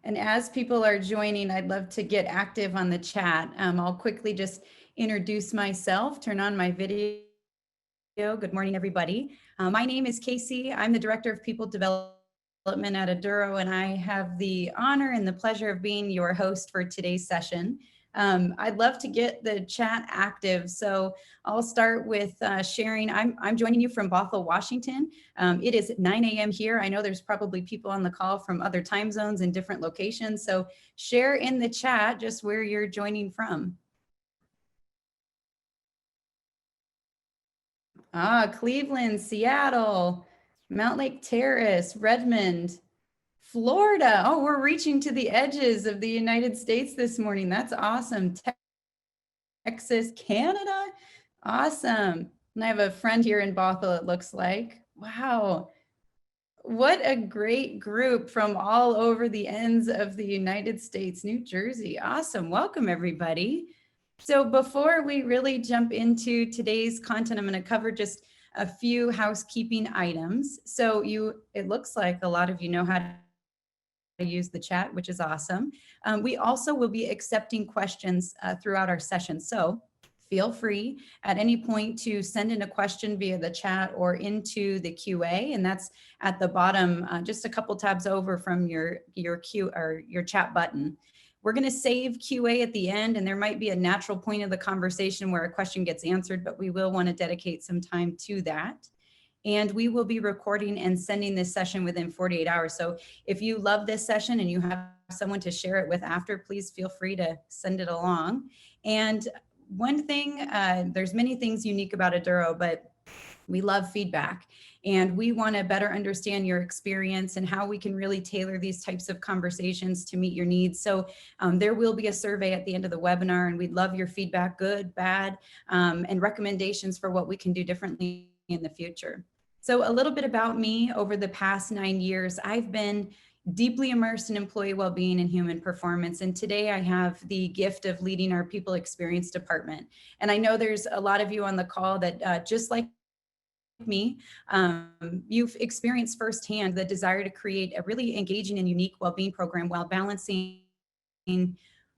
And as people are joining, I'd love to get active on the chat. I'll quickly just introduce myself, turn on my video. Good morning, everybody. My name is Casey. I'm the Director of People Development at Aduro, and I have the honor and the pleasure of being your host for today's session. I'd love to get the chat active, so I'll start with sharing. I'm joining you from Bothell, Washington. It is 9 a.m. here. I know there's probably people on the call from other time zones and different locations, so share in the chat just where you're joining from. Cleveland, Seattle, Mount Lake Terrace, Redmond, Florida. Oh, we're reaching to the edges of the United States this morning. That's awesome. Texas, Canada. Awesome. And I have a friend here in Bothell, it looks like. Wow. What a great group from all over the ends of the United States, New Jersey. Awesome. Welcome, everybody. So before we really jump into today's content, I'm going to cover just a few housekeeping items. So it looks like a lot of you know how to use the chat, which is awesome. We also will be accepting questions throughout our session. So feel free at any point to send in a question via the chat or into the QA, and that's at the bottom, just a couple tabs over from your Q or your chat button. We're going to save QA at the end, and there might be a natural point of the conversation where a question gets answered, but we will want to dedicate some time to that. And we will be recording and sending this session within 48 hours. So if you love this session and you have someone to share it with after, please feel free to send it along. And one thing, there's many things unique about Aduro, but we love feedback, and we want to better understand your experience and how we can really tailor these types of conversations to meet your needs. So there will be a survey at the end of the webinar, and we'd love your feedback, good, bad, and recommendations for what we can do differently in the future. So a little bit about me. Over the past 9 years, I've been deeply immersed in employee well-being and human performance. And today I have the gift of leading our people experience department. And I know there's a lot of you on the call that just like me, you've experienced firsthand the desire to create a really engaging and unique well-being program while balancing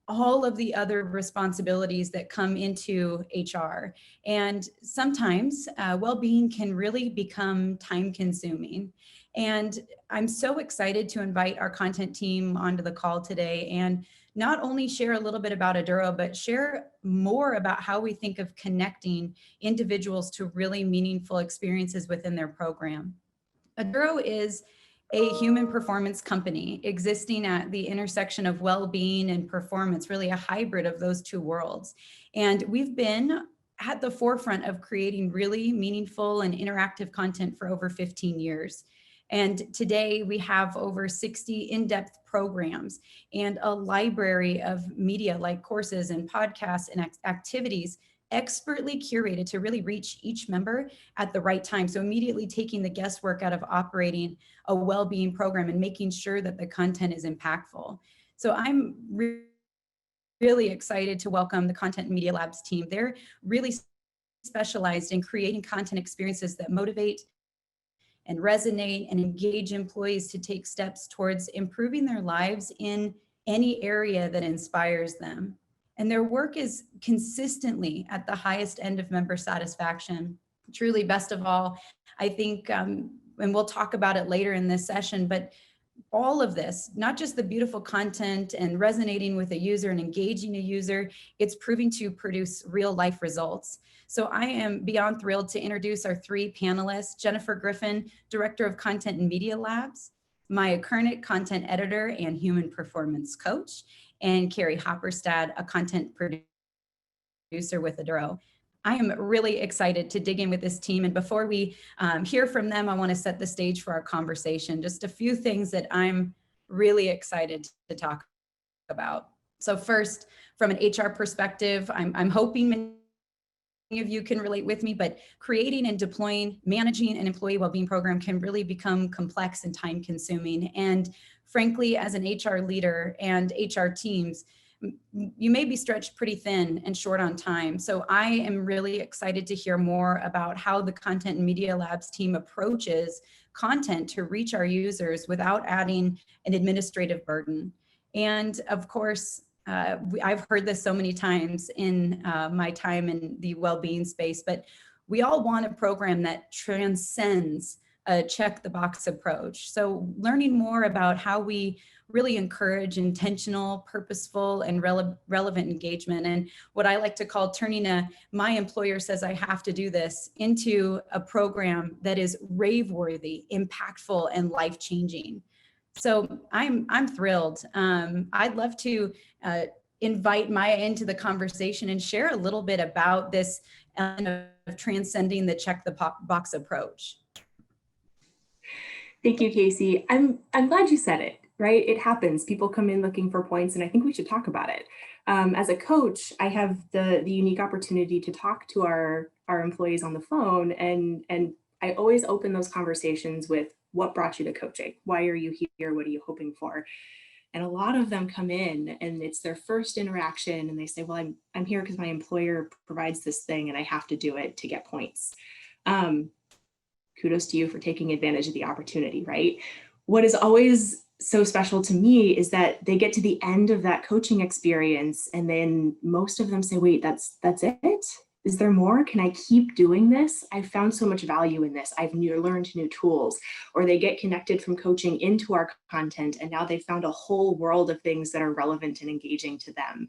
all of the other responsibilities that come into HR. And sometimes well-being can really become time-consuming. And I'm so excited to invite our content team onto the call today and not only share a little bit about Aduro, but share more about how we think of connecting individuals to really meaningful experiences within their program. Aduro is a human performance company existing at the intersection of well-being and performance, really a hybrid of those two worlds. And we've been at the forefront of creating really meaningful and interactive content for over 15 years. And today we have over 60 in-depth programs and a library of media like courses and podcasts and activities expertly curated to really reach each member at the right time. So immediately taking the guesswork out of operating a well-being program and making sure that the content is impactful. So I'm really excited to welcome the Content and Media Labs team. They're really specialized in creating content experiences that motivate and resonate and engage employees to take steps towards improving their lives in any area that inspires them. And their work is consistently at the highest end of member satisfaction. Truly, best of all, I think, and we'll talk about it later in this session, but all of this, not just the beautiful content and resonating with a user and engaging a user, it's proving to produce real life results. So I am beyond thrilled to introduce our three panelists: Jennifer Griffin, Director of Content and Media Labs; Maya Kernick, Content Editor and Human Performance Coach; and Carrie Hopperstad, a content producer with Aduro. I am really excited to dig in with this team. And before we hear from them, I want to set the stage for our conversation. Just a few things that I'm really excited to talk about. So first, from an HR perspective, I'm hoping many of you can relate with me, but creating and deploying, managing an employee well-being program can really become complex and time consuming. And frankly, as an HR leader and HR teams, you may be stretched pretty thin and short on time. So I am really excited to hear more about how the Content and Media Labs team approaches content to reach our users without adding an administrative burden. And of course, I've heard this so many times in my time in the well-being space, but we all want a program that transcends a check the box approach. So learning more about how we really encourage intentional, purposeful, and relevant engagement. And what I like to call turning my employer says I have to do this into a program that is rave-worthy, impactful, and life-changing. So I'm thrilled. I'd love to invite Maya into the conversation and share a little bit about this element of transcending the check the box approach. Thank you, Casey. I'm glad you said it, right? It happens. People come in looking for points, and I think we should talk about it. As a coach, I have the unique opportunity to talk to our employees on the phone, and I always open those conversations with, what brought you to coaching? Why are you here? What are you hoping for? And a lot of them come in and it's their first interaction and they say, well, I'm here because my employer provides this thing and I have to do it to get points. Kudos to you for taking advantage of the opportunity, right? What is always so special to me is that they get to the end of that coaching experience and then most of them say, wait, that's it? Is there more? Can I keep doing this? I've found so much value in this. I've learned new tools. Or they get connected from coaching into our content and now they've found a whole world of things that are relevant and engaging to them.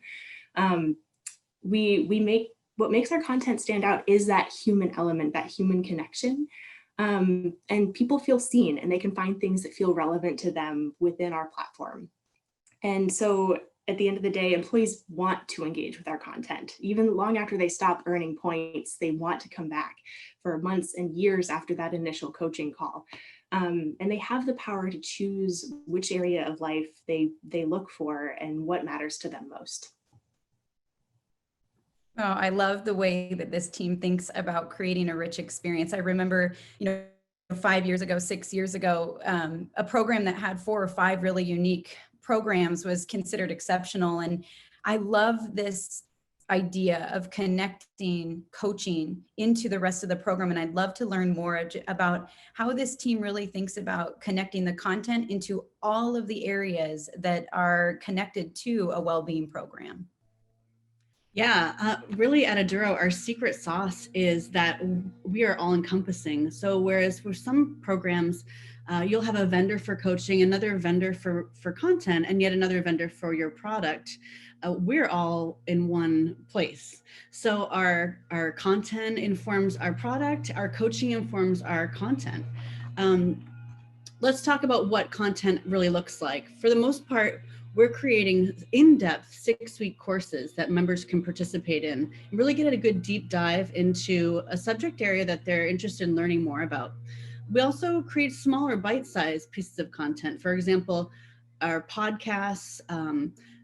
What makes our content stand out is that human element, that human connection. And people feel seen and they can find things that feel relevant to them within our platform. And so at the end of the day, employees want to engage with our content. Even long after they stop earning points, they want to come back for months and years after that initial coaching call. And they have the power to choose which area of life they look for and what matters to them most. Oh, I love the way that this team thinks about creating a rich experience. I remember, 5 years ago, 6 years ago, a program that had 4 or 5 really unique programs was considered exceptional. And I love this idea of connecting coaching into the rest of the program. And I'd love to learn more about how this team really thinks about connecting the content into all of the areas that are connected to a well-being program. Yeah, really at Aduro, our secret sauce is that we are all encompassing. So whereas for some programs, you'll have a vendor for coaching, another vendor for content, and yet another vendor for your product, we're all in one place. So our content informs our product, our coaching informs our content. Let's talk about what content really looks like. For the most part, we're creating in-depth 6-week courses that members can participate in and really get a good deep dive into a subject area that they're interested in learning more about. We also create smaller bite-sized pieces of content. For example, our podcasts,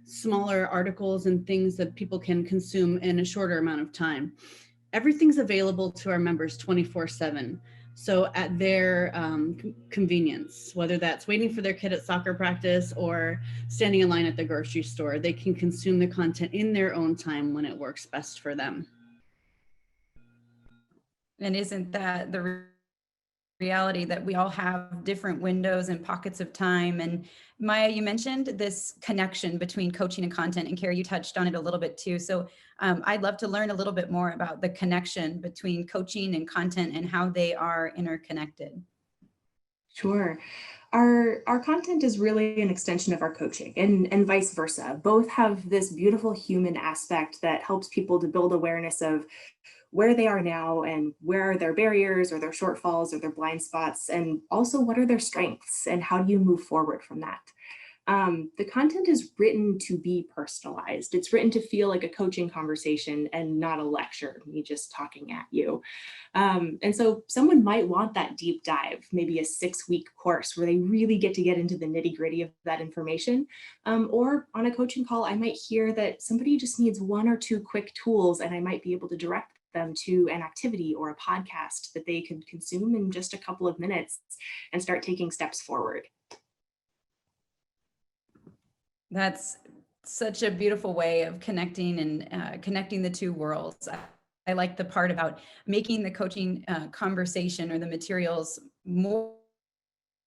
smaller articles and things that people can consume in a shorter amount of time. Everything's available to our members 24/7. So at their convenience, whether that's waiting for their kid at soccer practice or standing in line at the grocery store, they can consume the content in their own time when it works best for them. And isn't that the reality that we all have different windows and pockets of time? And Maya, you mentioned this connection between coaching and content, and Carrie, you touched on it a little bit too. So I'd love to learn a little bit more about the connection between coaching and content and how they are interconnected. Sure. Our content is really an extension of our coaching and vice versa. Both have this beautiful human aspect that helps people to build awareness of where they are now and where are their barriers or their shortfalls or their blind spots, and also what are their strengths and how do you move forward from that. The content is written to be personalized. It's written to feel like a coaching conversation and not a lecture, me just talking at you. And so someone might want that deep dive, maybe a 6-week course where they really get to get into the nitty gritty of that information. Or on a coaching call, I might hear that somebody just needs 1 or 2 quick tools and I might be able to direct them to an activity or a podcast that they could consume in just a couple of minutes and start taking steps forward. That's such a beautiful way of connecting and connecting the two worlds. I like the part about making the coaching conversation or the materials more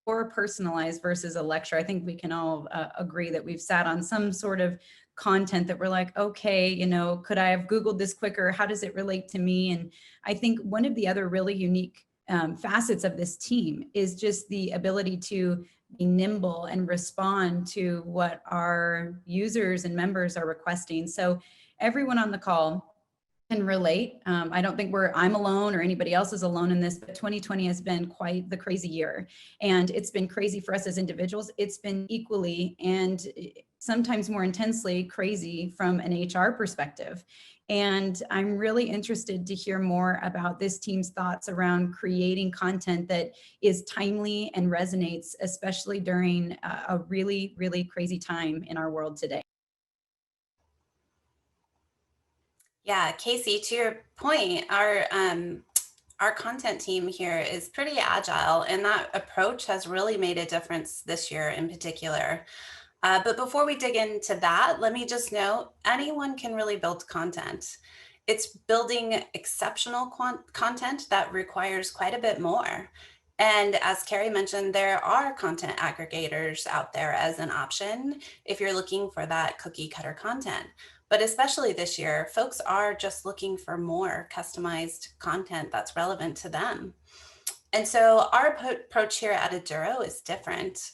or personalized versus a lecture. I think we can all agree that we've sat on some sort of content that we're like, okay, you know, could I have Googled this quicker? How does it relate to me? And I think one of the other really unique facets of this team is just the ability to be nimble and respond to what our users and members are requesting. So everyone on the call can relate. I don't think I'm alone or anybody else is alone in this, but 2020 has been quite the crazy year. And it's been crazy for us as individuals. It's been equally and sometimes more intensely crazy from an HR perspective. And I'm really interested to hear more about this team's thoughts around creating content that is timely and resonates, especially during a really, really crazy time in our world today. Yeah, Casey, to your point, our content team here is pretty agile, and that approach has really made a difference this year in particular. But before we dig into that, let me just note, anyone can really build content. It's building exceptional content that requires quite a bit more. And as Carrie mentioned, there are content aggregators out there as an option if you're looking for that cookie cutter content. But especially this year, folks are just looking for more customized content that's relevant to them. And so our approach here at Aduro is different.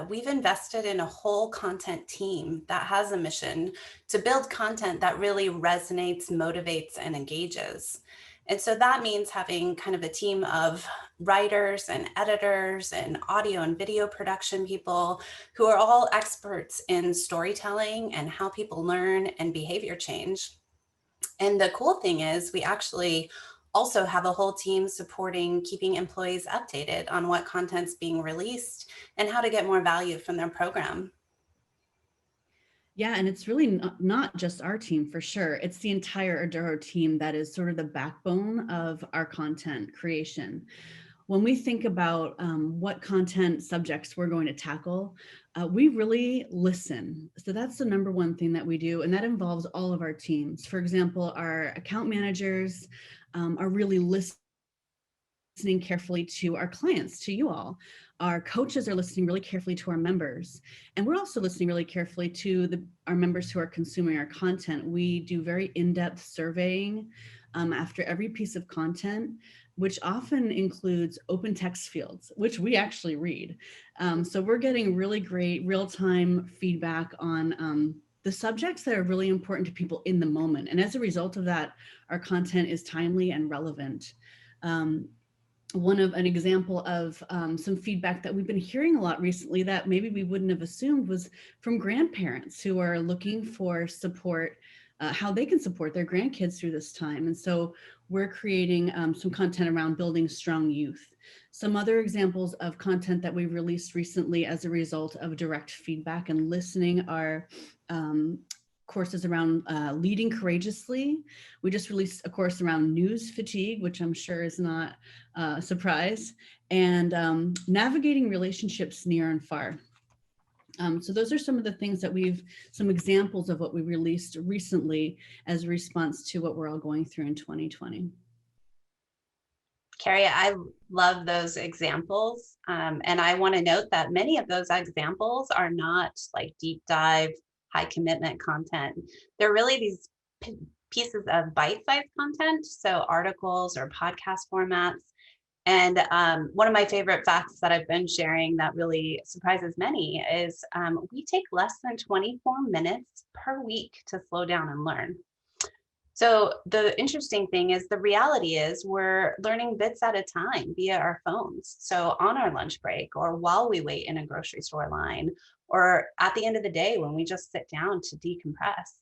We've invested in a whole content team that has a mission to build content that really resonates, motivates, and engages. And so that means having kind of a team of writers and editors and audio and video production people who are all experts in storytelling and how people learn and behavior change. And the cool thing is we actually also have a whole team supporting keeping employees updated on what content's being released and how to get more value from their program. Yeah, and it's really not just our team for sure. It's the entire Aduro team that is sort of the backbone of our content creation. When we think about what content subjects we're going to tackle, we really listen. So that's the number one thing that we do, and that involves all of our teams. For example, our account managers are really listening carefully to our clients, to you all. Our coaches are listening really carefully to our members. And we're also listening really carefully to our members who are consuming our content. We do very in-depth surveying after every piece of content, which often includes open text fields, which we actually read. So we're getting really great real-time feedback on the subjects that are really important to people in the moment. And as a result of that, our content is timely and relevant. An example of some feedback that we've been hearing a lot recently that maybe we wouldn't have assumed was from grandparents who are looking for support, how they can support their grandkids through this time. And so we're creating some content around building strong youth. Some other examples of content that we've released recently as a result of direct feedback and listening are courses around leading courageously. We just released a course around news fatigue, which I'm sure is not a surprise, and navigating relationships near and far. So those are some of the things that some examples of what we released recently as a response to what we're all going through in 2020. Carrie, I love those examples. And I want to note that many of those examples are not like deep dive, high commitment content. They're really these pieces of bite-sized content, so articles or podcast formats. And one of my favorite facts that I've been sharing that really surprises many is we take less than 24 minutes per week to slow down and learn. So the interesting thing is the reality is we're learning bits at a time via our phones. So on our lunch break or while we wait in a grocery store line or at the end of the day when we just sit down to decompress.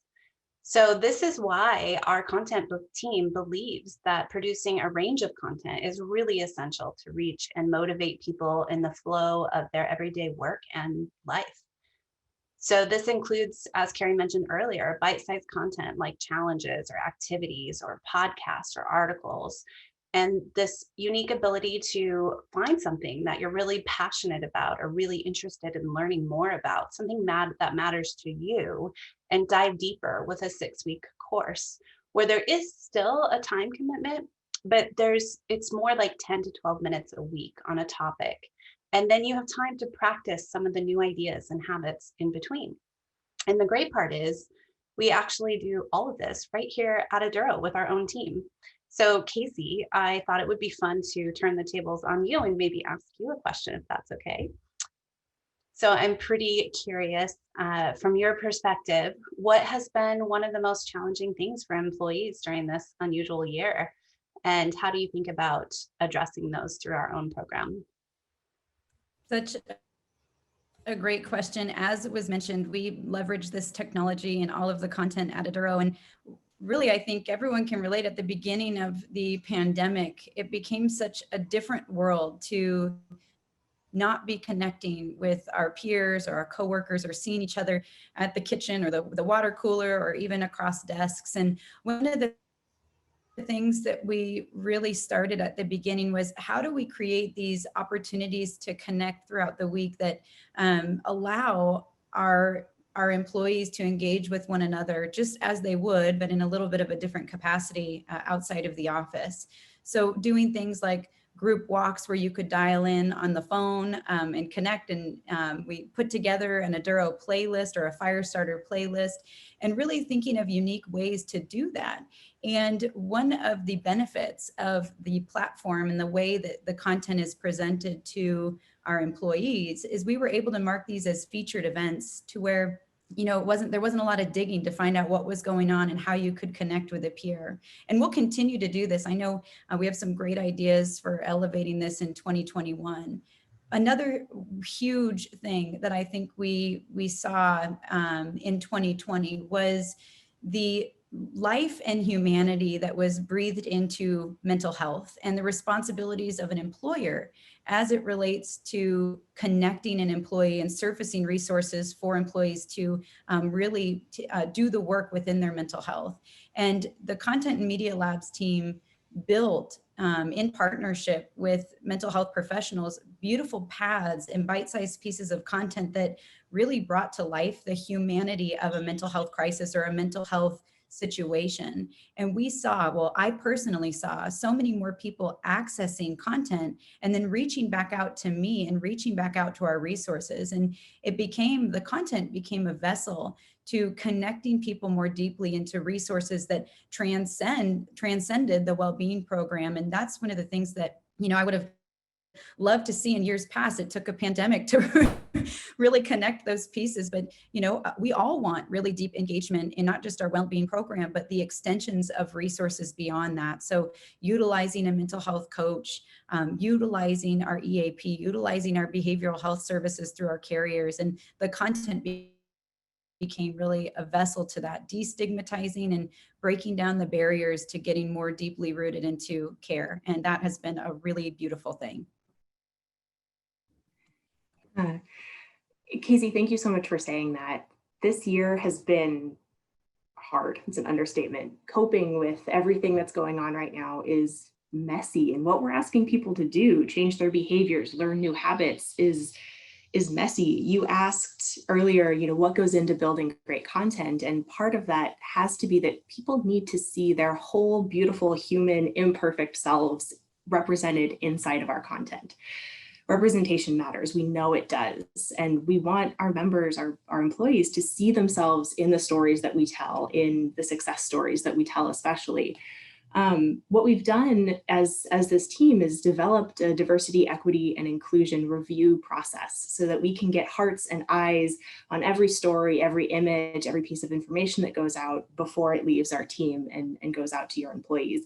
So this is why our content book team believes that producing a range of content is really essential to reach and motivate people in the flow of their everyday work and life. So this includes, as Carrie mentioned earlier, bite-sized content like challenges or activities or podcasts or articles. And this unique ability to find something that you're really passionate about or really interested in learning more about, something that matters to you, and dive deeper with a 6-week course where there is still a time commitment, but it's more like 10 to 12 minutes a week on a topic. And then you have time to practice some of the new ideas and habits in between. And the great part is we actually do all of this right here at Aduro with our own team. So Casey, I thought it would be fun to turn the tables on you and maybe ask you a question, if that's okay. So I'm pretty curious, from your perspective, what has been one of the most challenging things for employees during this unusual year? And how do you think about addressing those through our own program? Such a great question. As was mentioned, we leverage this technology and all of the content at Aduro. And really, I think everyone can relate. At the beginning of the pandemic, it became such a different world to not be connecting with our peers or our coworkers or seeing each other at the kitchen or the water cooler or even across desks. And one of the things that we really started at the beginning was, how do we create these opportunities to connect throughout the week that allow our employees to engage with one another just as they would, but in a little bit of a different capacity outside of the office. So doing things like group walks where you could dial in on the phone and connect, and we put together an Aduro playlist or a Firestarter playlist, and really thinking of unique ways to do that. And one of the benefits of the platform and the way that the content is presented to our employees is we were able to mark these as featured events, to where, you know, there wasn't a lot of digging to find out what was going on and how you could connect with a peer. And we'll continue to do this. I know we have some great ideas for elevating this in 2021. Another huge thing that I think we saw in 2020 was the life and humanity that was breathed into mental health and the responsibilities of an employer as it relates to connecting an employee and surfacing resources for employees to really do the work within their mental health. And the Content and Media Labs team built in partnership with mental health professionals, beautiful paths and bite-sized pieces of content that really brought to life the humanity of a mental health crisis or a mental health situation. And we saw, well, I personally saw so many more people accessing content and then reaching back out to me and reaching back out to our resources. And the content became a vessel to connecting people more deeply into resources that transcended the WellBeing program. And that's one of the things that, you know, I would have loved to see in years past. It took a pandemic to really connect those pieces. But, you know, we all want really deep engagement in not just our WellBeing program, but the extensions of resources beyond that. So utilizing a mental health coach, utilizing our EAP, utilizing our behavioral health services through our carriers, and the content became really a vessel to that, destigmatizing and breaking down the barriers to getting more deeply rooted into care. And that has been a really beautiful thing. Casey, thank you so much for saying that. This year has been hard. It's an understatement. Coping with everything that's going on right now is messy. And what we're asking people to do, change their behaviors, learn new habits, is messy. You asked earlier, you know, what goes into building great content. And part of that has to be that people need to see their whole beautiful human imperfect selves represented inside of our content. Representation matters. We know it does. And we want our members, our employees, to see themselves in the stories that we tell, in the success stories that we tell, especially. What we've done as this team is developed a diversity, equity, and inclusion review process so that we can get hearts and eyes on every story, every image, every piece of information that goes out before it leaves our team and goes out to your employees.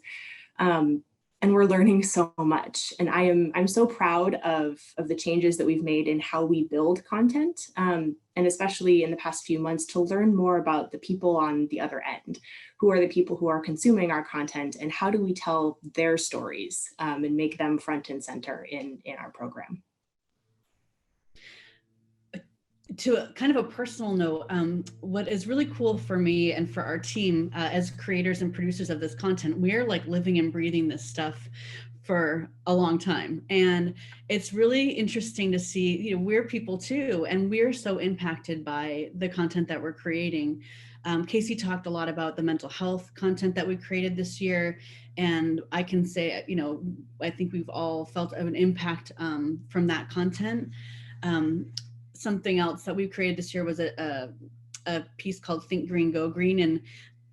And we're learning so much. And I'm so proud of the changes that we've made in how we build content, and especially in the past few months, to learn more about the people on the other end. Who are the people who are consuming our content, and how do we tell their stories and make them front and center in our program? To kind of a personal note, what is really cool for me and for our team as creators and producers of this content, we're like living and breathing this stuff for a long time. And it's really interesting to see, you know, we're people too, and we're so impacted by the content that we're creating. Casey talked a lot about the mental health content that we created this year. And I can say, I think we've all felt an impact from that content. Something else that we created this year was a piece called Think Green, Go Green. And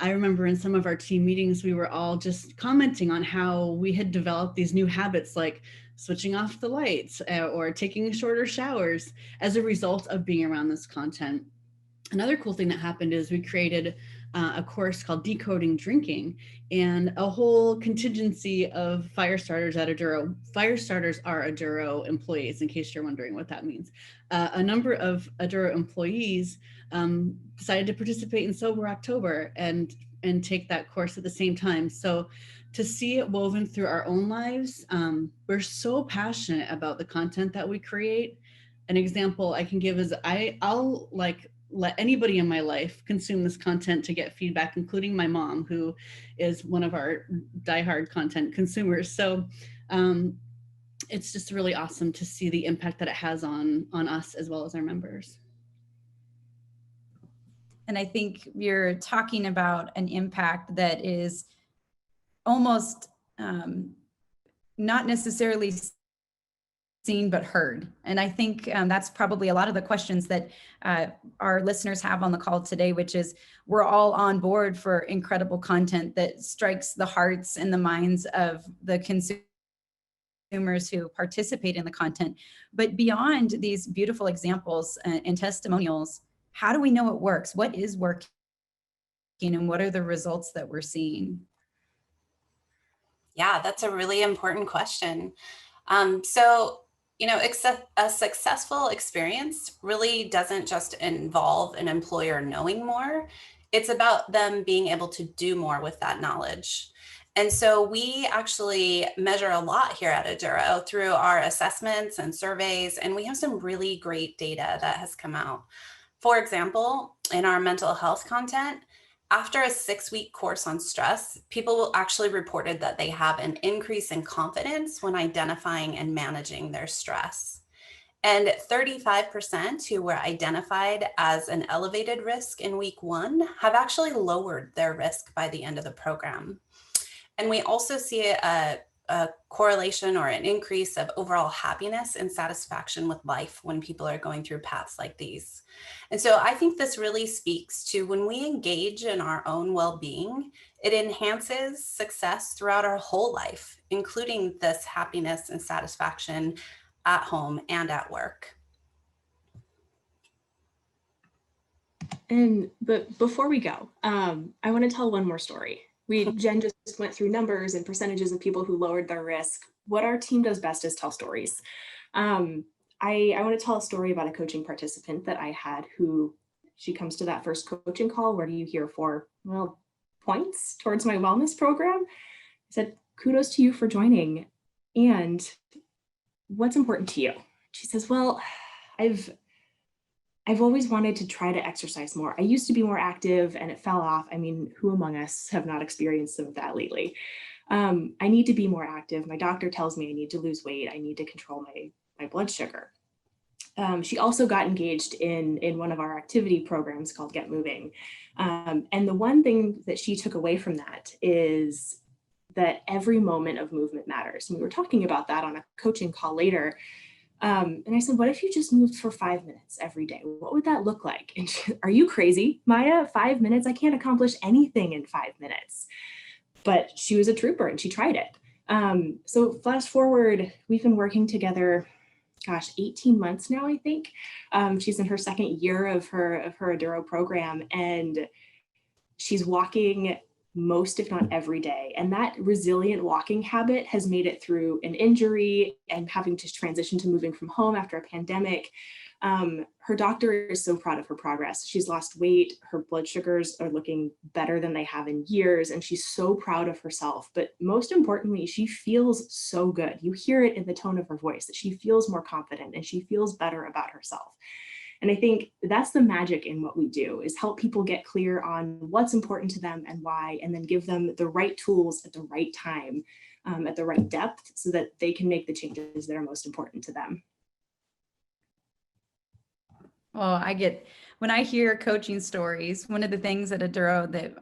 I remember in some of our team meetings, we were all just commenting on how we had developed these new habits, like switching off the lights or taking shorter showers as a result of being around this content. Another cool thing that happened is we created a course called Decoding Drinking, and a whole contingency of fire starters at Aduro. Fire starters are Aduro employees, in case you're wondering what that means. A number of Aduro employees decided to participate in Sober October and take that course at the same time. So to see it woven through our own lives, we're so passionate about the content that we create. An example I can give is I'll let anybody in my life consume this content to get feedback, including my mom, who is one of our diehard content consumers. So it's just really awesome to see the impact that it has on us as well as our members. And I think you're talking about an impact that is almost not necessarily seen but heard. And I think that's probably a lot of the questions that our listeners have on the call today, which is we're all on board for incredible content that strikes the hearts and the minds of the consumers who participate in the content. But beyond these beautiful examples and testimonials, how do we know it works? What is working and what are the results that we're seeing? Yeah, that's a really important question. So, a successful experience really doesn't just involve an employer knowing more. It's about them being able to do more with that knowledge. And so we actually measure a lot here at Aduro through our assessments and surveys, and we have some really great data that has come out. For example, in our mental health content, after a 6-week course on stress, people actually reported that they have an increase in confidence when identifying and managing their stress. And 35% who were identified as an elevated risk in week 1 have actually lowered their risk by the end of the program. And we also see a correlation or an increase of overall happiness and satisfaction with life when people are going through paths like these. And so I think this really speaks to when we engage in our own well-being, it enhances success throughout our whole life, including this happiness and satisfaction at home and at work. But before we go, I want to tell one more story. Jen just went through numbers and percentages of people who lowered their risk. What our team does best is tell stories. I want to tell a story about a coaching participant that I had who, she comes to that first coaching call. What are you here for? Well, points towards my wellness program. I said, kudos to you for joining. And what's important to you? She says, well, I've always wanted to try to exercise more. I used to be more active and it fell off. I mean, who among us have not experienced some of that lately? I need to be more active. My doctor tells me I need to lose weight. I need to control my blood sugar. She also got engaged in one of our activity programs called Get Moving. And the one thing that she took away from that is that every moment of movement matters. And we were talking about that on a coaching call later. And I said, what if you just moved for 5 minutes every day? What would that look like? And are you crazy, Maya? 5 minutes? I can't accomplish anything in 5 minutes. But she was a trooper and she tried it. So fast forward, we've been working together, 18 months now, I think. She's in her second year of her Aduro program, and she's walking most, if not every day. And that resilient walking habit has made it through an injury and having to transition to moving from home after a pandemic. Her doctor is so proud of her progress. She's lost weight. Her blood sugars are looking better than they have in years. And she's so proud of herself. But most importantly, she feels so good. You hear it in the tone of her voice that she feels more confident and she feels better about herself. And I think that's the magic in what we do, is help people get clear on what's important to them and why, and then give them the right tools at the right time, at the right depth, so that they can make the changes that are most important to them. Well, when I hear coaching stories, one of the things at Aduro that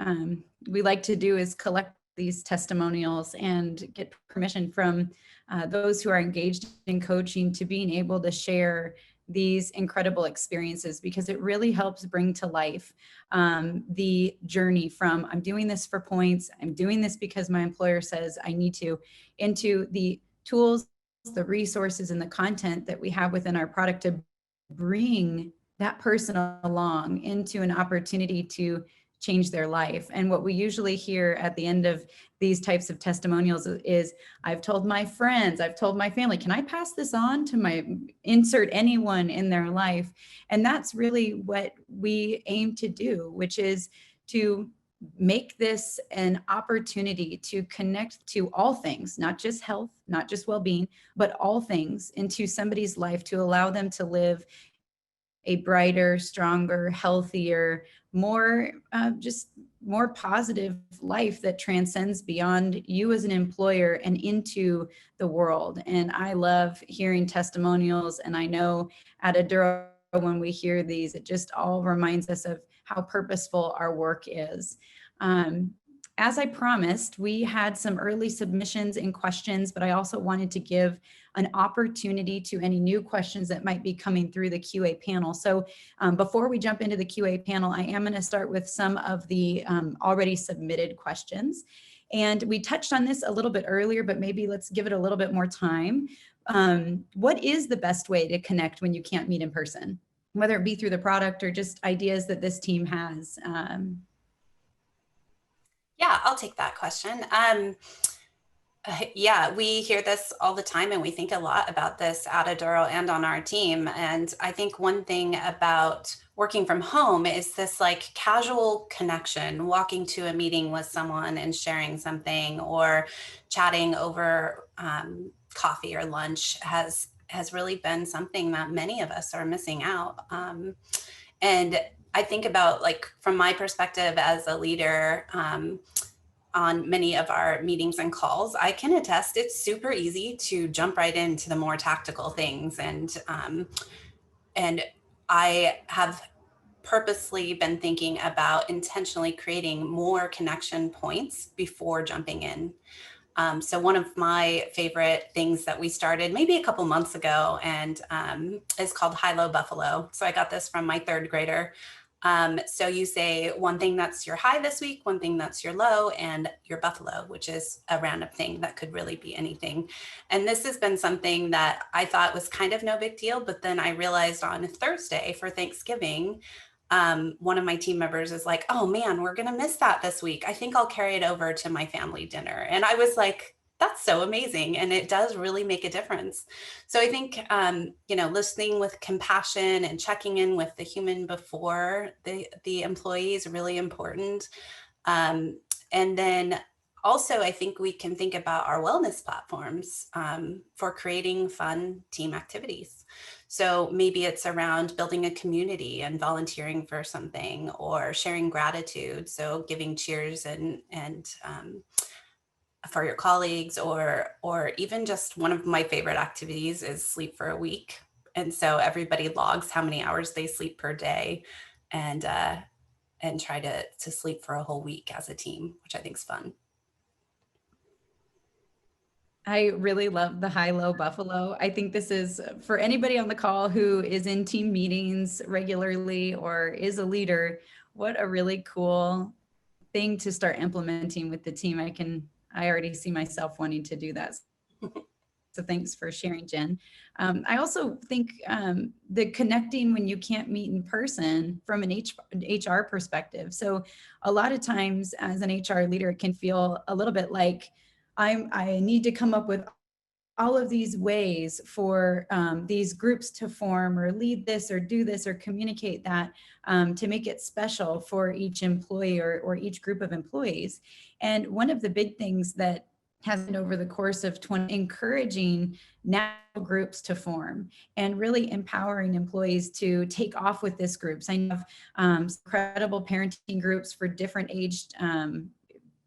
we like to do is collect these testimonials and get permission from those who are engaged in coaching to being able to share these incredible experiences, because it really helps bring to life the journey from I'm doing this for points, I'm doing this because my employer says I need to, into the tools, the resources, and the content that we have within our product to bring that person along into an opportunity to change their life. And what we usually hear at the end of these types of testimonials is, I've told my friends, I've told my family, can I pass this on to my, insert anyone in their life? And that's really what we aim to do, which is to make this an opportunity to connect to all things, not just health, not just well-being, but all things into somebody's life, to allow them to live a brighter, stronger, healthier, more just more positive life that transcends beyond you as an employer and into the world. And I love hearing testimonials. And I know at Aduro, when we hear these, it just all reminds us of how purposeful our work is. As I promised, we had some early submissions and questions, but I also wanted to give an opportunity to any new questions that might be coming through the QA panel. So before we jump into the QA panel, I am going to start with some of the already submitted questions. And we touched on this a little bit earlier, but maybe let's give it a little bit more time. What is the best way to connect when you can't meet in person, whether it be through the product or just ideas that this team has? Yeah, I'll take that question. Yeah, we hear this all the time, and we think a lot about this at Aduro and on our team. And I think one thing about working from home is this like casual connection, walking to a meeting with someone and sharing something, or chatting over coffee or lunch has really been something that many of us are missing out. And I think about, like, from my perspective as a leader, on many of our meetings and calls, I can attest it's super easy to jump right into the more tactical things. And I have purposely been thinking about intentionally creating more connection points before jumping in. So one of my favorite things that we started maybe a couple months ago, and is called HiLo Buffalo. So I got this from my third grader. So you say one thing that's your high this week, one thing that's your low, and your buffalo, which is a random thing that could really be anything. And this has been something that I thought was kind of no big deal, but then I realized on Thursday for Thanksgiving, one of my team members is like, oh man, we're going to miss that this week. I think I'll carry it over to my family dinner. And I was like, that's so amazing. And it does really make a difference. So I think, listening with compassion and checking in with the human before the employee is really important. And then also, I think we can think about our wellness platforms for creating fun team activities. So maybe it's around building a community and volunteering for something, or sharing gratitude. So giving cheers and for your colleagues, or even just one of my favorite activities is sleep for a week. And so everybody logs how many hours they sleep per day, and try to sleep for a whole week as a team, which I think is fun. I really love the HiLo Buffalo. I think this is for anybody on the call who is in team meetings regularly or is a leader. What a really cool thing to start implementing with the team. I already see myself wanting to do that. So thanks for sharing, Jen. I also think the connecting when you can't meet in person from an HR perspective. So a lot of times as an HR leader, it can feel a little bit like I need to come up with all of these ways for these groups to form, or lead this, or do this, or communicate that, to make it special for each employee or each group of employees. And one of the big things that has been over the course of encouraging natural groups to form and really empowering employees to take off with this groups. I know incredible parenting groups for different aged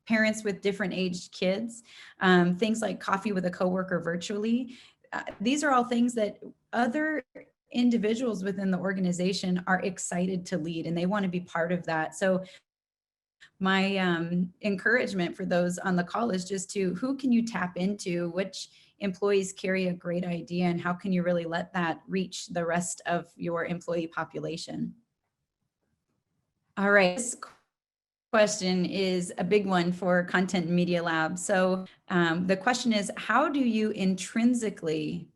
parents with different aged kids, things like coffee with a coworker virtually. These are all things that other individuals within the organization are excited to lead and they want to be part of that. So my encouragement for those on the call is just to, who can you tap into? Which employees carry a great idea, and how can you really let that reach the rest of your employee population? All right, this question is a big one for Content and Media Lab. So the question is, how do you intrinsically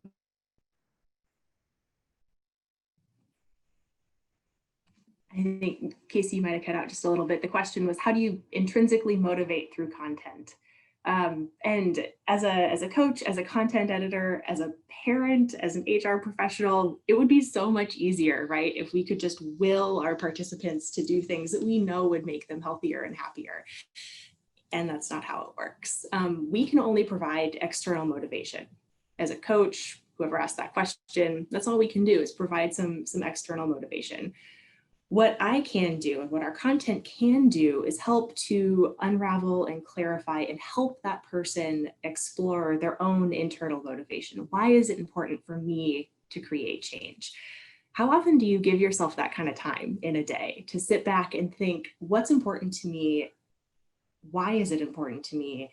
I think Casey might have cut out just a little bit. The question was, how do you intrinsically motivate through content? And as a coach, as a content editor, as a parent, as an HR professional, it would be so much easier, right? If we could just will our participants to do things that we know would make them healthier and happier. And that's not how it works. We can only provide external motivation. As a coach, whoever asked that question, that's all we can do is provide some external motivation. What I can do and what our content can do is help to unravel and clarify and help that person explore their own internal motivation. Why is it important for me to create change? How often do you give yourself that kind of time in a day to sit back and think, what's important to me? Why is it important to me?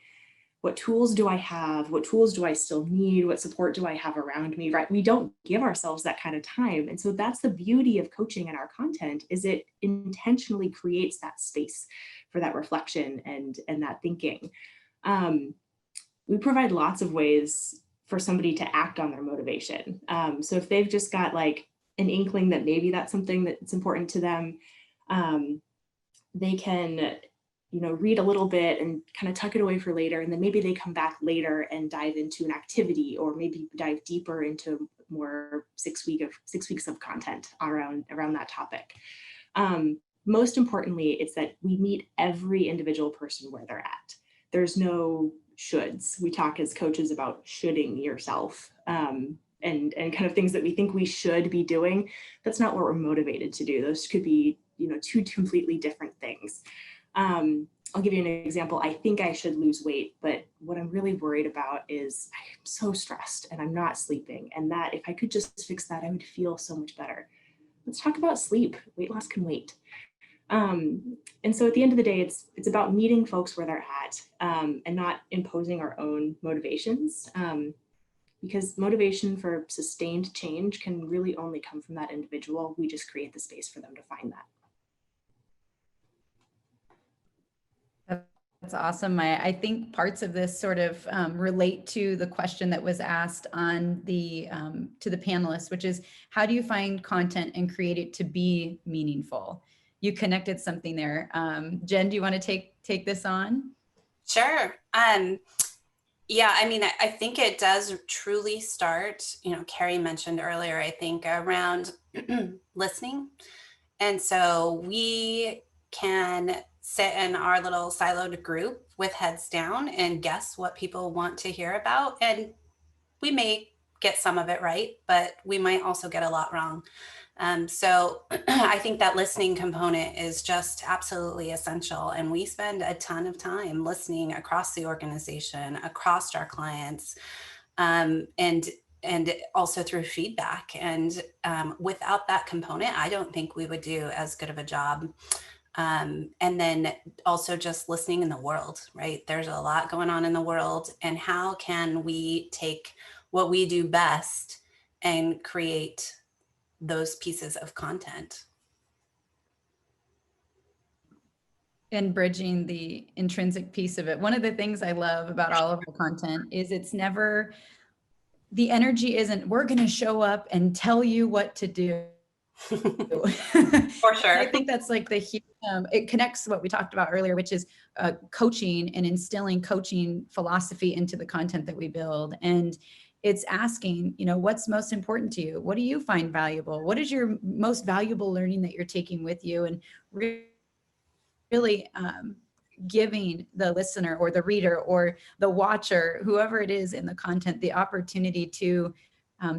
What tools do I have? What tools do I still need? What support do I have around me, right? We don't give ourselves that kind of time. And so that's the beauty of coaching and our content, is it intentionally creates that space for that reflection and that thinking. We provide lots of ways for somebody to act on their motivation. So if they've just got like an inkling that maybe that's something that's important to them, they can read a little bit and kind of tuck it away for later. And then maybe they come back later and dive into an activity, or maybe dive deeper into more 6 weeks of content around that topic. Most importantly, it's that we meet every individual person where they're at. There's no shoulds. We talk as coaches about shoulding yourself and kind of things that we think we should be doing. That's not what we're motivated to do. Those could be, two completely different things. I'll give you an example. I think I should lose weight, but what I'm really worried about is I'm so stressed and I'm not sleeping. And that if I could just fix that, I would feel so much better. Let's talk about sleep. Weight loss can wait. And so at the end of the day, it's about meeting folks where they're at and not imposing our own motivations. Because motivation for sustained change can really only come from that individual. We just create the space for them to find that. That's awesome, Maya. I think parts of this sort of relate to the question that was asked on the to the panelists, which is, how do you find content and create it to be meaningful? You connected something there. Jen, do you want to take this on? Sure. Yeah, I mean, I think it does truly start, Carrie mentioned earlier, I think, around listening. And so we can sit in our little siloed group with heads down and guess what people want to hear about. And we may get some of it right, but we might also get a lot wrong. So I think that listening component is just absolutely essential. And we spend a ton of time listening across the organization, across our clients, and also through feedback. And without that component, I don't think we would do as good of a job. And then also just listening in the world, right? There's a lot going on in the world, and how can we take what we do best and create those pieces of content? And bridging the intrinsic piece of it. One of the things I love about all of our content is it's never, the energy isn't, we're going to show up and tell you what to do. For sure. I think that's like it connects to what we talked about earlier, which is coaching and instilling coaching philosophy into the content that we build. And it's asking, what's most important to you? What do you find valuable? What is your most valuable learning that you're taking with you? And really giving the listener or the reader or the watcher, whoever it is in the content, the opportunity to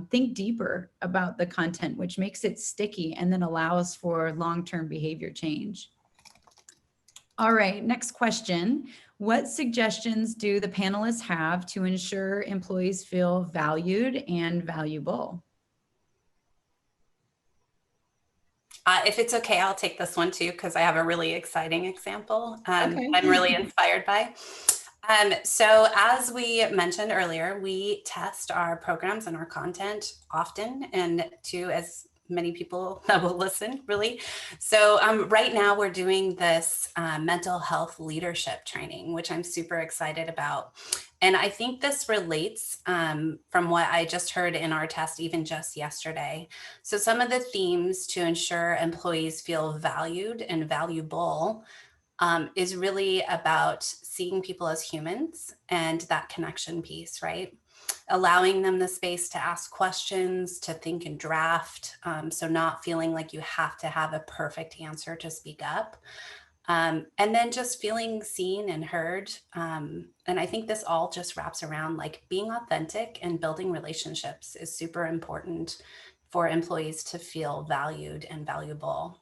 think deeper about the content, which makes it sticky and then allows for long-term behavior change. All right, next question. What suggestions do the panelists have to ensure employees feel valued and valuable? If it's okay, I'll take this one too, because I have a really exciting example Okay. I'm really inspired by. So as we mentioned earlier, we test our programs and our content often, and to as many people that will listen, really. So right now we're doing this mental health leadership training, which I'm super excited about. And I think this relates from what I just heard in our test, even just yesterday. So some of the themes to ensure employees feel valued and valuable is really about seeing people as humans and that connection piece, right? Allowing them the space to ask questions, to think and draft. So not feeling like you have to have a perfect answer to speak up. And then just feeling seen and heard. And I think this all just wraps around like being authentic and building relationships is super important for employees to feel valued and valuable.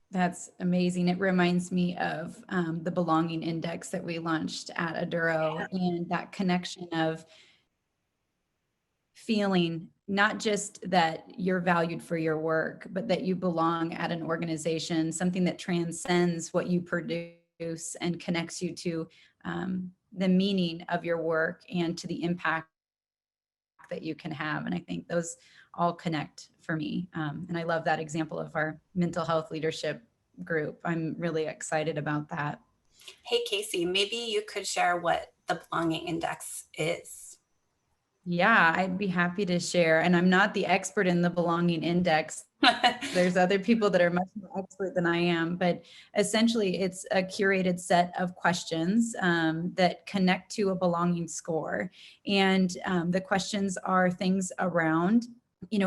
That's amazing. It reminds me of the belonging index that we launched at Aduro, and that connection of feeling not just that you're valued for your work, but that you belong at an organization, something that transcends what you produce and connects you to the meaning of your work and to the impact that you can have. And I think those all connect for me. And I love that example of our mental health leadership group. I'm really excited about that. Hey, Casey, maybe you could share what the belonging index is. Yeah, I'd be happy to share. And I'm not the expert in the belonging index. There's other people that are much more expert than I am, but essentially it's a curated set of questions that connect to a belonging score. And the questions are things around,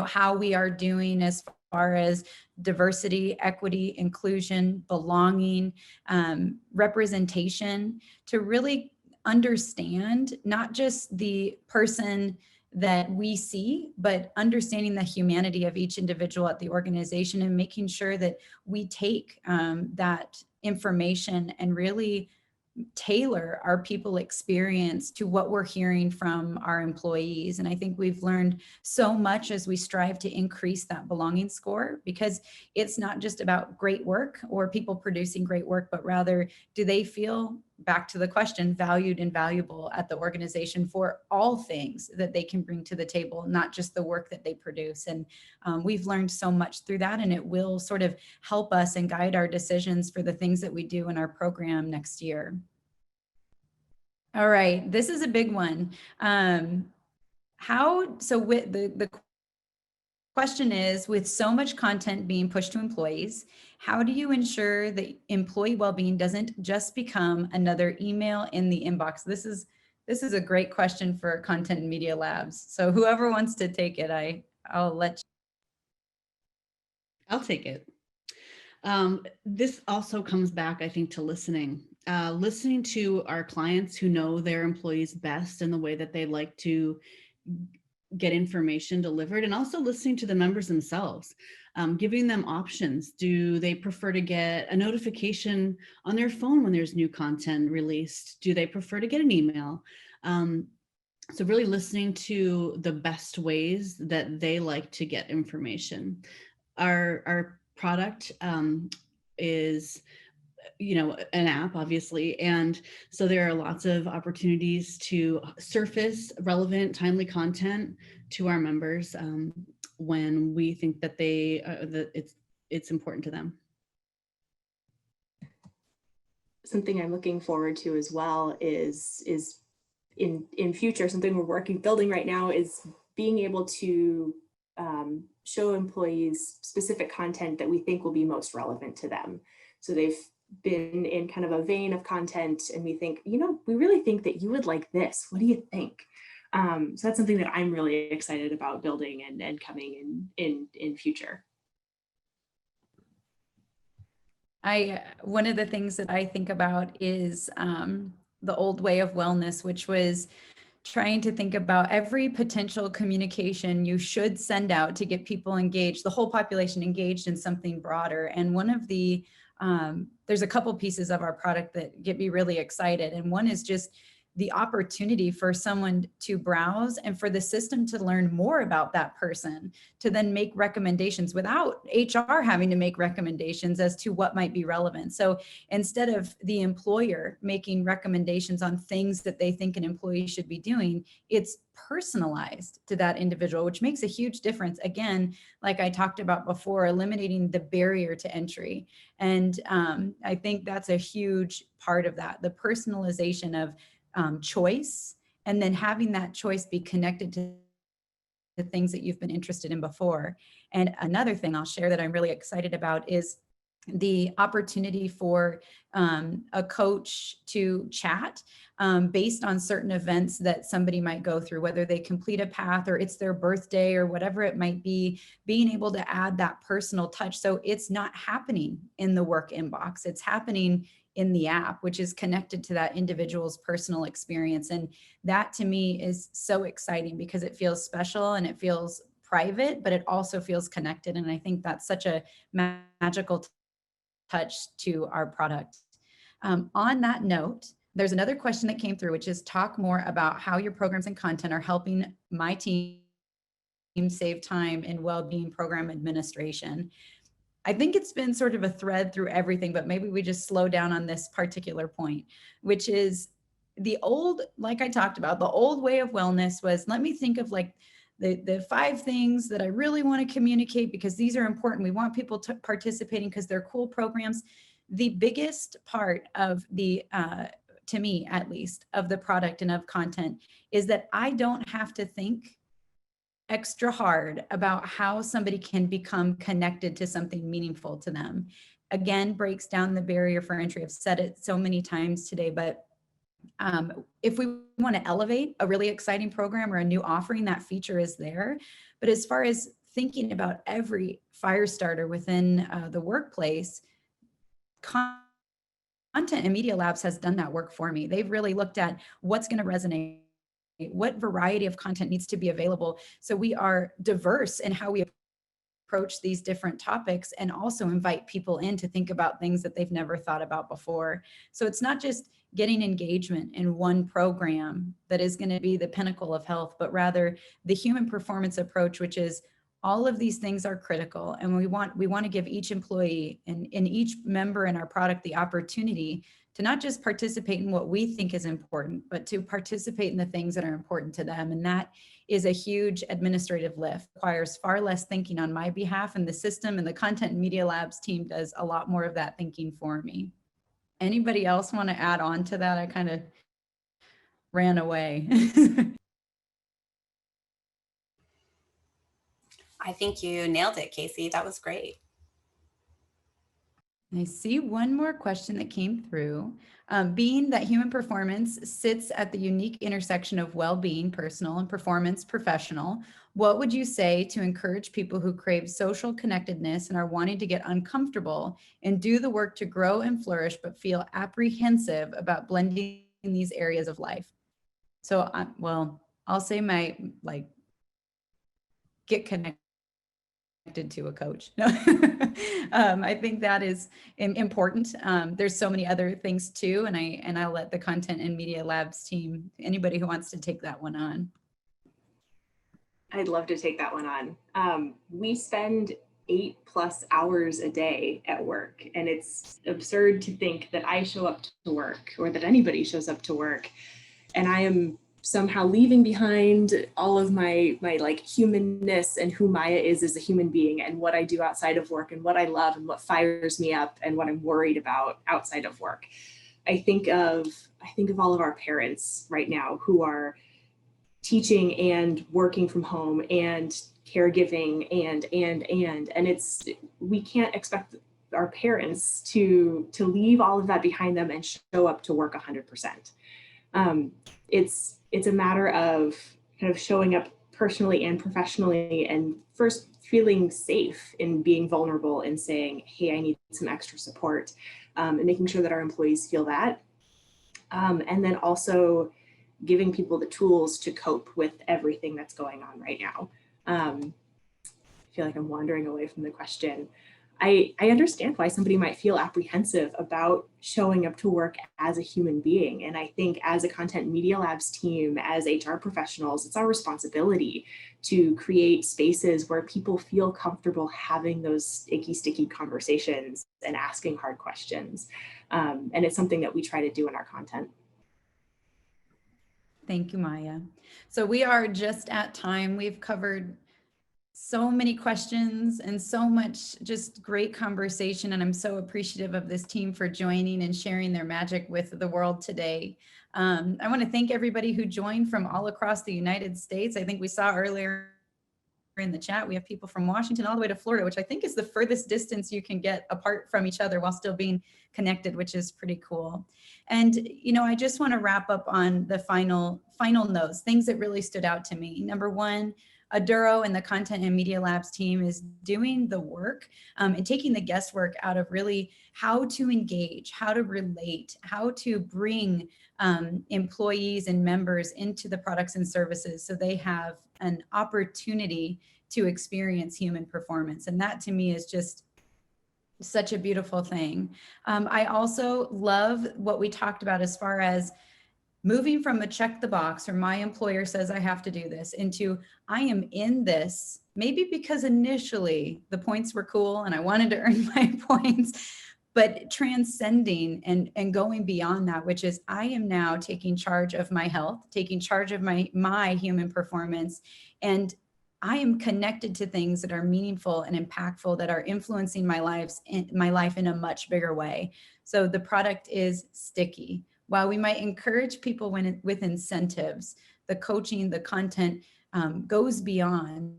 how we are doing as far as diversity, equity, inclusion, belonging, representation, to really understand not just the person that we see, but understanding the humanity of each individual at the organization and making sure that we take that information and really tailor our people experience to what we're hearing from our employees. And I think we've learned so much as we strive to increase that belonging score, because it's not just about great work or people producing great work, but rather, do they feel, back to the question, valued and valuable at the organization for all things that they can bring to the table, not just the work that they produce. And we've learned so much through that, and it will sort of help us and guide our decisions for the things that we do in our program next year. All right, this is a big one. So with the question is, with so much content being pushed to employees, how do you ensure that employee well-being doesn't just become another email in the inbox? This is a great question for Content and Media Labs. So whoever wants to take it, I'll let you. I'll take it. This also comes back, I think, to listening. Listening to our clients who know their employees best and the way that they like to get information delivered, and also listening to the members themselves, giving them options. Do they prefer to get a notification on their phone when there's new content released? Do they prefer to get an email? So really listening to the best ways that they like to get information. Our product is an app, obviously. And so there are lots of opportunities to surface relevant, timely content to our members when we think that it's important to them. Something I'm looking forward to as well is in future, something we're building right now is being able to show employees specific content that we think will be most relevant to them. So they've been in kind of a vein of content and we think, we really think that you would like this. What do you think? So that's something that I'm really excited about building and coming in future. One of the things that I think about is the old way of wellness, which was trying to think about every potential communication you should send out to get people engaged, the whole population engaged in something broader. And one of the, there's a couple pieces of our product that get me really excited. And one is just the opportunity for someone to browse and for the system to learn more about that person, to then make recommendations without HR having to make recommendations as to what might be relevant. So instead of the employer making recommendations on things that they think an employee should be doing, it's personalized to that individual, which makes a huge difference. Again, like I talked about before, eliminating the barrier to entry. And I think that's a huge part of that, the personalization of choice, and then having that choice be connected to the things that you've been interested in before. And another thing I'll share that I'm really excited about is the opportunity for a coach to chat based on certain events that somebody might go through, whether they complete a path or it's their birthday or whatever it might be, being able to add that personal touch. So it's not happening in the work inbox, it's happening in the app, which is connected to that individual's personal experience. And that to me is so exciting because it feels special and it feels private, but it also feels connected. And I think that's such a magical touch to our product. On that note, there's another question that came through, which is talk more about how your programs and content are helping my team save time in well-being program administration. I think it's been sort of a thread through everything, but maybe we just slow down on this particular point, which is the old, like I talked about, the old way of wellness was, let me think of like the 5 things that I really want to communicate because these are important. We want people to participating because they're cool programs. The biggest part of the, to me at least, of the product and of content is that I don't have to think extra hard about how somebody can become connected to something meaningful to them. Again, breaks down the barrier for entry. I've said it so many times today, but if we want to elevate a really exciting program or a new offering, that feature is there. But as far as thinking about every fire starter within the workplace, content and media labs has done that work for me. They've really looked at what's going to resonate, what variety of content needs to be available. So we are diverse in how we approach these different topics and also invite people in to think about things that they've never thought about before. So it's not just getting engagement in one program that is going to be the pinnacle of health, but rather the human performance approach, which is all of these things are critical. And we want to give each employee and each member in our product the opportunity to not just participate in what we think is important, but to participate in the things that are important to them. And that is a huge administrative lift. It requires far less thinking on my behalf, and the system and the content and media labs team does a lot more of that thinking for me. Anybody else want to add on to that? I kind of ran away. I think you nailed it, Casey. That was great. I see one more question that came through. Being that human performance sits at the unique intersection of well-being, personal, and performance, professional, what would you say to encourage people who crave social connectedness and are wanting to get uncomfortable and do the work to grow and flourish, but feel apprehensive about blending these areas of life? So, well, I'll say get connected to a coach. I think that is important. There's so many other things too, and I'll let the content and media labs team, anybody who wants to take that one on. I'd love to take that one on. We spend 8+ hours a day at work, and it's absurd to think that I show up to work or that anybody shows up to work and I am somehow leaving behind all of my like humanness and who Maya is as a human being and what I do outside of work and what I love and what fires me up and what I'm worried about outside of work. I think of all of our parents right now who are teaching and working from home and caregiving and it's, we can't expect our parents to leave all of that behind them and show up to work 100%. It's a matter of kind of showing up personally and professionally and first feeling safe in being vulnerable and saying, hey, I need some extra support, and making sure that our employees feel that. And then also giving people the tools to cope with everything that's going on right now. I feel like I'm wandering away from the question. I understand why somebody might feel apprehensive about showing up to work as a human being. And I think as a Content Media Labs team, as HR professionals, it's our responsibility to create spaces where people feel comfortable having those icky, sticky conversations and asking hard questions. And it's something that we try to do in our content. Thank you, Maya. So we are just at time. We've covered so many questions and so much just great conversation. And I'm so appreciative of this team for joining and sharing their magic with the world today. I want to thank everybody who joined from all across the United States. I think we saw earlier in the chat, we have people from Washington all the way to Florida, which I think is the furthest distance you can get apart from each other while still being connected, which is pretty cool. And, you know, I just want to wrap up on the final notes, things that really stood out to me. Number one, Aduro and the Content and Media Labs team is doing the work and taking the guesswork out of really how to engage, how to relate, how to bring employees and members into the products and services so they have an opportunity to experience human performance. And that to me is just such a beautiful thing. I also love what we talked about as far as moving from a check the box or my employer says I have to do this into I am in this, maybe because initially the points were cool and I wanted to earn my points, but transcending and going beyond that, which is I am now taking charge of my health, taking charge of my human performance, and I am connected to things that are meaningful and impactful that are influencing my life in a much bigger way. So the product is sticky. While we might encourage people with incentives, the coaching, the content goes beyond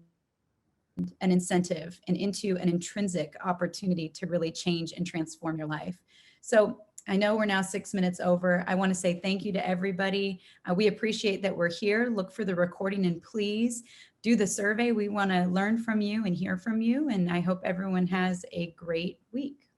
an incentive and into an intrinsic opportunity to really change and transform your life. So I know we're now 6 minutes over. I want to say thank you to everybody. We appreciate that we're here. Look for the recording and please do the survey. We want to learn from you and hear from you. And I hope everyone has a great week.